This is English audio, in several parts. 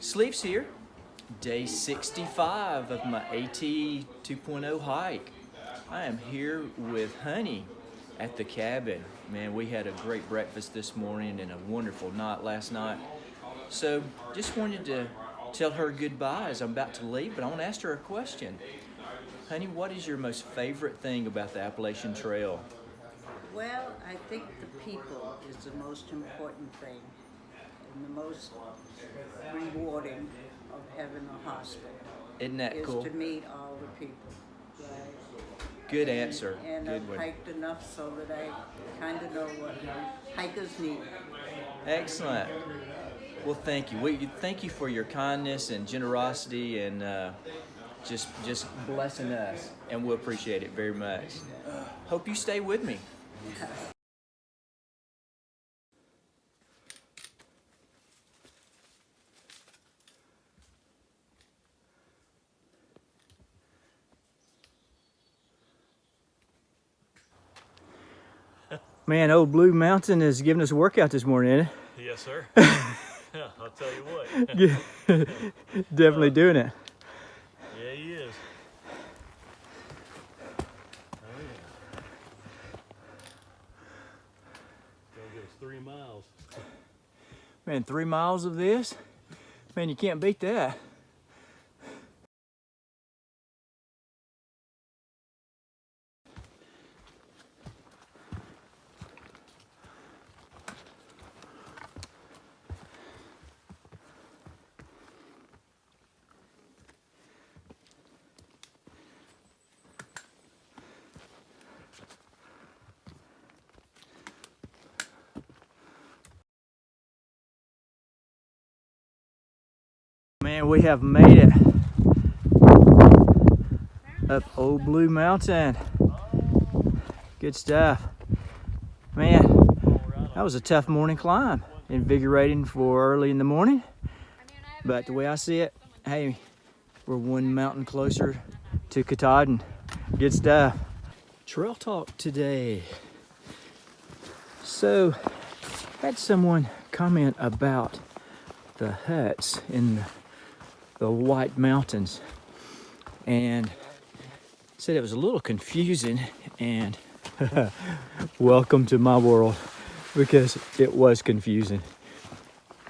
Sleeves here. Day 65 of my AT 2.0 hike. I am here with Honey at the cabin. Man, we had a great breakfast this morning and a wonderful night last night. So just wanted to tell her goodbye as I'm about to leave, but I want to ask her a question. Honey, what is your most favorite thing about the Appalachian Trail? Well, I think the people is the most important thing and the most rewarding of having a hostel. Isn't that is cool? to meet all the people. Right? Good answer. And Good I've one. hiked enough so that I kind of know what hikers need. Excellent. Well, thank you. Thank you for your kindness and generosity and just blessing us, and we'll appreciate it very much. Hope you stay with me. Man, old Blue Mountain is giving us a workout this morning, isn't it? Yes, sir. Yeah, I'll tell you what. Definitely doing it. Yeah, he is. Oh, yeah. Gonna give us 3 miles. Man, 3 miles of this? Man, you can't beat that. Man, we have made it up Old Blue Mountain. Good stuff. Man, that was a tough morning climb. Invigorating for early in the morning. But the way I see it, hey, we're one mountain closer to Katahdin. Good stuff. Trail talk today. So, had someone comment about the huts in the White Mountains and said it was a little confusing, and welcome to my world, because it was confusing.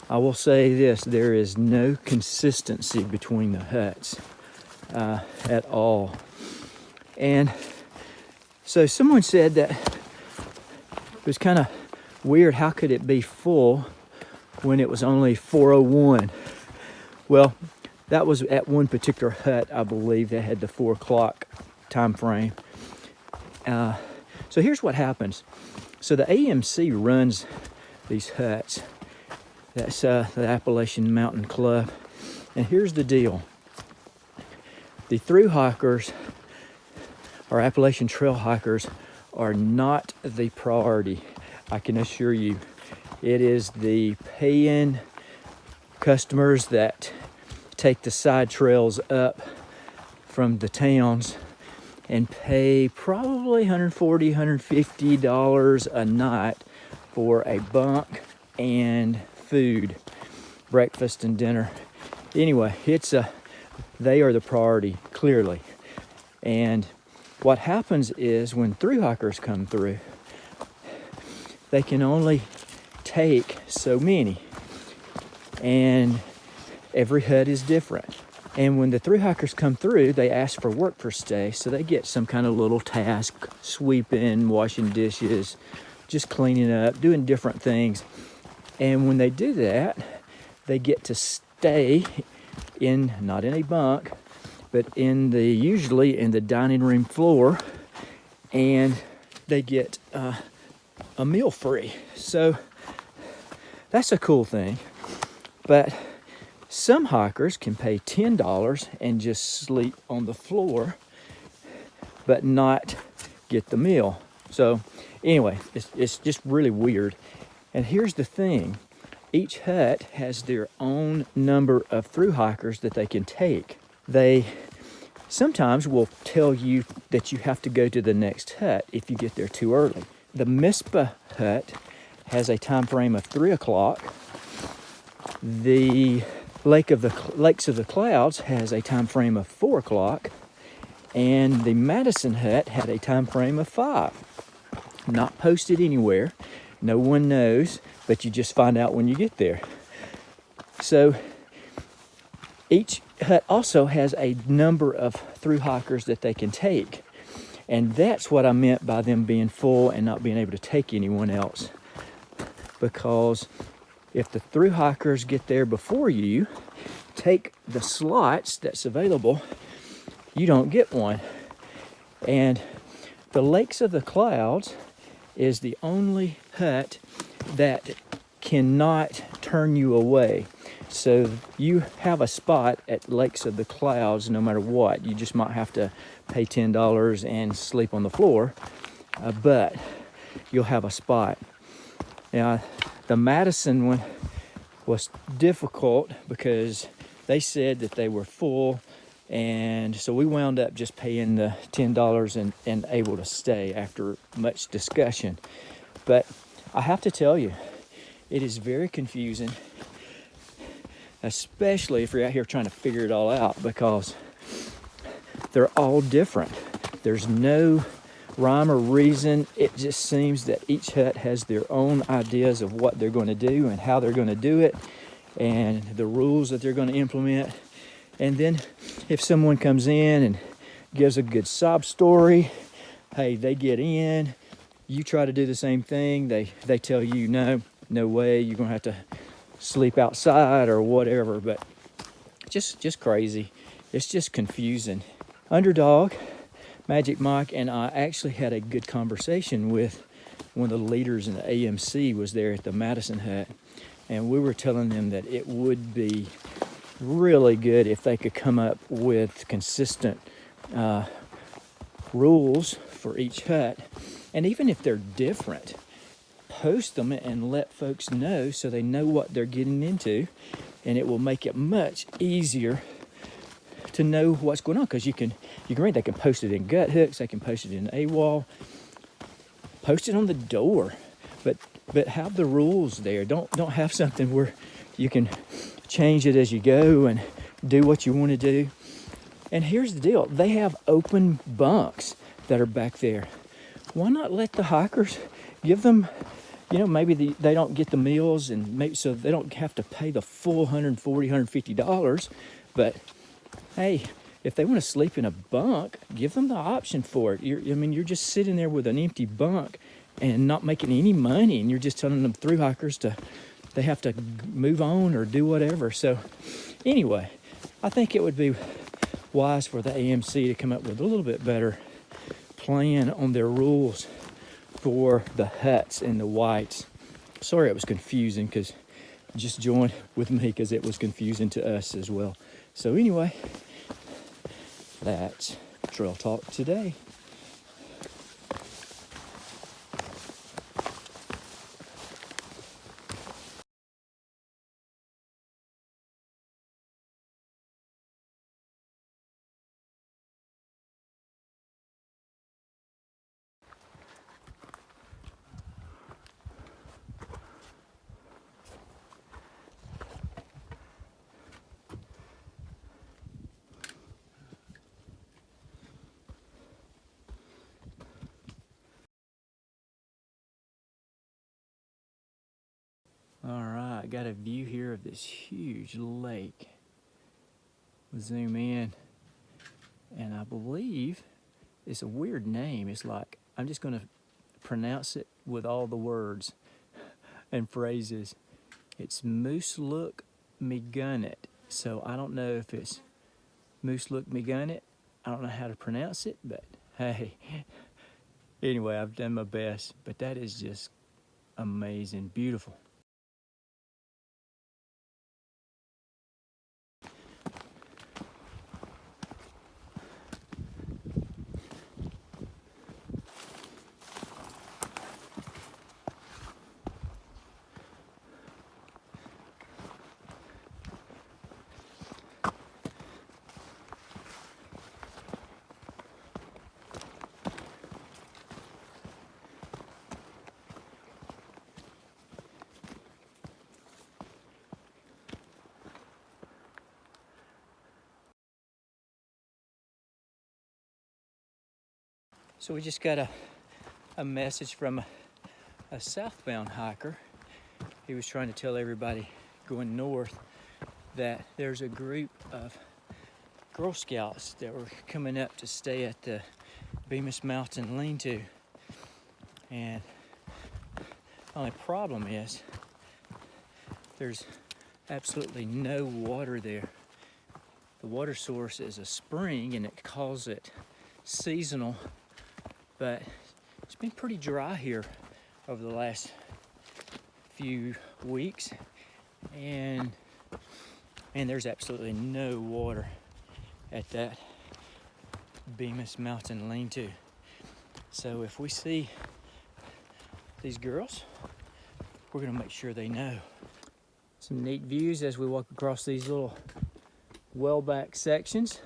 I will say this, there is no consistency between the huts at all. And so someone said that it was kind of weird, how could it be full when it was only 4:01? Well, that was at one particular hut, I believe, that had the 4 o'clock time frame. So here's what happens. So the AMC runs these huts. That's the Appalachian Mountain Club. And here's the deal. The thru hikers, or Appalachian Trail hikers, are not the priority. I can assure you. It is the paying customers that take the side trails up from the towns and pay probably $140, $150 a night for a bunk and food, breakfast and dinner. Anyway, they are the priority, clearly. And what happens is when thru hikers come through, they can only take so many, and every hut is different. And when the thru hikers come through, they ask for work for stay, so they get some kind of little task, sweeping, washing dishes, just cleaning up, doing different things. And when they do that, they get to stay not in a bunk, but usually in the dining room floor, and they get a meal free. So that's a cool thing. But some hikers can pay $10 and just sleep on the floor, but not get the meal. So anyway, it's just really weird. And here's the thing. Each hut has their own number of thru hikers that they can take. They sometimes will tell you that you have to go to the next hut if you get there too early. The Mizpah hut has a time frame of 3 o'clock. The Lakes of the Clouds has a time frame of 4 o'clock, and the Madison hut had a time frame of 5. Not posted anywhere. No one knows, but you just find out when you get there. So each hut also has a number of through hikers that they can take. And that's what I meant by them being full and not being able to take anyone else. Because if the through hikers get there before you, take the slots that's available, you don't get one. And the Lakes of the Clouds is the only hut that cannot turn you away. So you have a spot at Lakes of the Clouds no matter what. You just might have to pay $10 and sleep on the floor, but you'll have a spot. Now, the Madison one was difficult because they said that they were full, and so we wound up just paying the $10 and able to stay after much discussion. But I have to tell you, it is very confusing, especially if you're out here trying to figure it all out, because they're all different. There's no rhyme or reason. It just seems that each hut has their own ideas of what they're going to do and how they're going to do it, and the rules that they're going to implement. And then if someone comes in and gives a good sob story, hey, they get in, you try to do the same thing, they tell you no way, you're going to have to sleep outside or whatever. But just crazy. It's just confusing. Underdog, Magic Mike, and I actually had a good conversation with one of the leaders in the AMC was there at the Madison hut, and we were telling them that it would be really good if they could come up with consistent rules for each hut. And even if they're different, post them and let folks know so they know what they're getting into, and it will make it much easier to know what's going on, because you can read. They can post it in gut hooks, they can post it in AWOL, post it on the door, but have the rules there. Don't have something where you can change it as you go and do what you want to do. And here's the deal, they have open bunks that are back there. Why not let the hikers give them, maybe they don't get the meals, and maybe so they don't have to pay the full $140, $150, but hey, if they want to sleep in a bunk, give them the option for it. You're just sitting there with an empty bunk and not making any money, and you're just telling them through hikers they have to move on or do whatever. So anyway, I think it would be wise for the AMC to come up with a little bit better plan on their rules for the huts and the whites. Sorry it was confusing, because just join with me because it was confusing to us as well. So anyway, that's Trail Talk today. All right, got a view here of this huge lake. We'll zoom in, and I believe it's a weird name. It's like, I'm just going to pronounce it with all the words and phrases. It's Mooselook Megunit. So I don't know if it's Mooselook Megunit. I don't know how to pronounce it, but hey, anyway, I've done my best. But that is just amazing, beautiful. So we just got a message from a southbound hiker. He was trying to tell everybody going north that there's a group of Girl Scouts that were coming up to stay at the Beamis Mountain Lean-To. And the only problem is there's absolutely no water there. The water source is a spring and it calls it seasonal, but it's been pretty dry here over the last few weeks, and there's absolutely no water at that Beamis Mountain Lean-To. So if we see these girls, we're gonna make sure they know. Some neat views as we walk across these little well-back sections.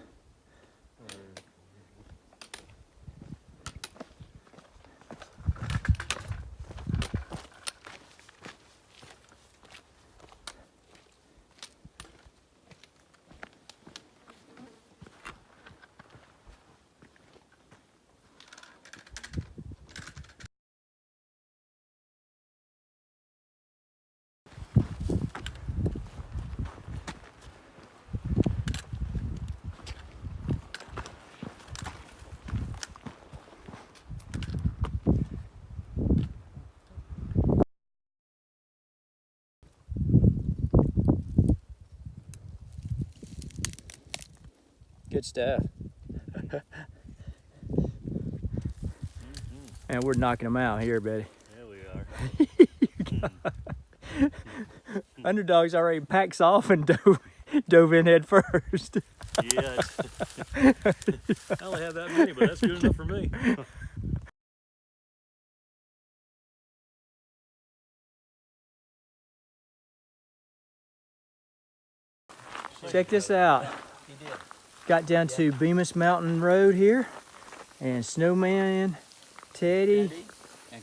Good stuff. And we're knocking them out here, buddy. Yeah, we are. Underdog's already packs off and dove in head first. Yeah. I only have that many, but that's good enough for me. Check this out. Got down to Beamis Mountain Road here, and Snowman, Teddy,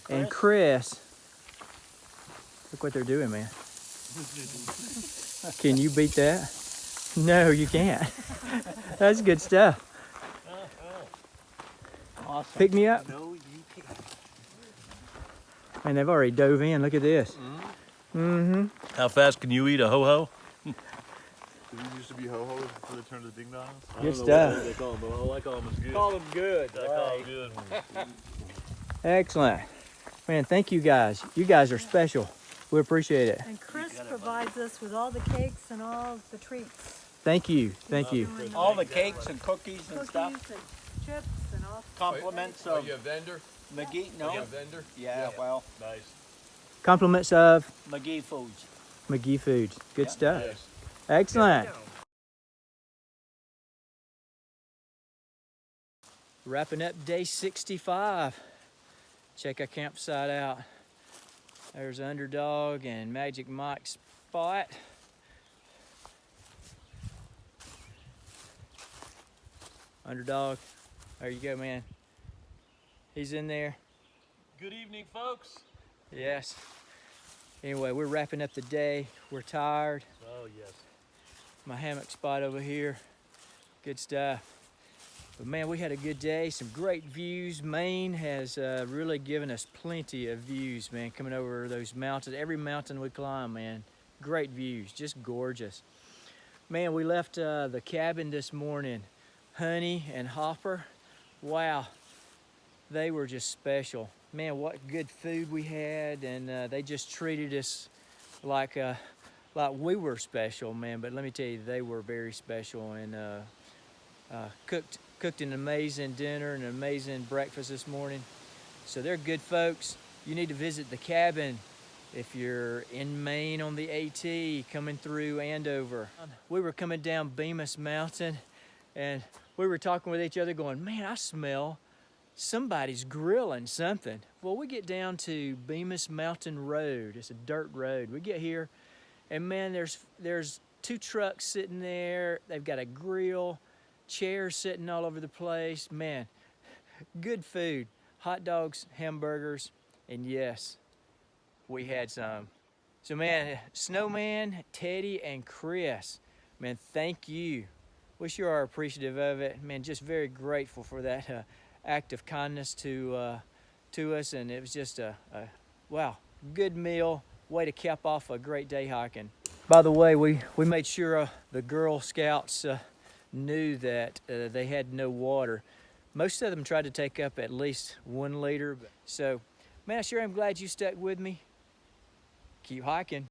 and Chris. Look what they're doing, man. Can you beat that? No, you can't. That's good stuff. Awesome. Pick me up. No, you can't. Man, they've already dove in. Look at this. Mm-hmm. How fast can you eat a ho-ho? These used to be ho-hos before they turned to ding-dongs? Good stuff. They call them, but I like call them as good. Call them good. I call them good. Excellent. Man, thank you guys. You guys are special. We appreciate it. And Chris provides us with all the cakes and all the treats. Thank you. Thank you. All the cakes and cookies and Cookies stuff. and chips and all. Compliments Are of you a vendor? McGee. No. Are you a vendor? Yeah, well, Nice. Compliments of McGee Foods. McGee Foods. Good Yeah. stuff. Yes. Excellent. Wrapping up day 65. Check our campsite out. There's Underdog and Magic Mike's spot. Underdog, there you go, man. He's in there. Good evening, folks. Yes. Anyway, we're wrapping up the day. We're tired. Oh, yes. My hammock spot over here. Good stuff. But man, we had a good day. Some great views. Maine has really given us plenty of views, man, coming over those mountains. Every mountain we climb, man. Great views, just gorgeous. Man, we left the cabin this morning. Honey and Hopper, wow, they were just special. Man, what good food we had, and they just treated us like we were special, man. But let me tell you, they were very special, and cooked an amazing dinner and an amazing breakfast this morning. So they're good folks. You need to visit the cabin if you're in Maine on the AT, coming through Andover. We were coming down Beamis Mountain, and we were talking with each other going, man, I smell somebody's grilling something. Well, we get down to Beamis Mountain Road. It's a dirt road. We get here, and man, there's two trucks sitting there. They've got a grill, chairs sitting all over the place. Man, good food. Hot dogs, hamburgers, and yes, we had some. So man, Snowman, Teddy, and Chris, man, thank you. We sure are appreciative of it. Man, just very grateful for that act of kindness to us, and it was just a wow, good meal. Way to cap off a great day hiking. By the way, we made sure the Girl Scouts knew that they had no water. Most of them tried to take up at least 1 liter. So, man, I sure am glad you stuck with me. Keep hiking.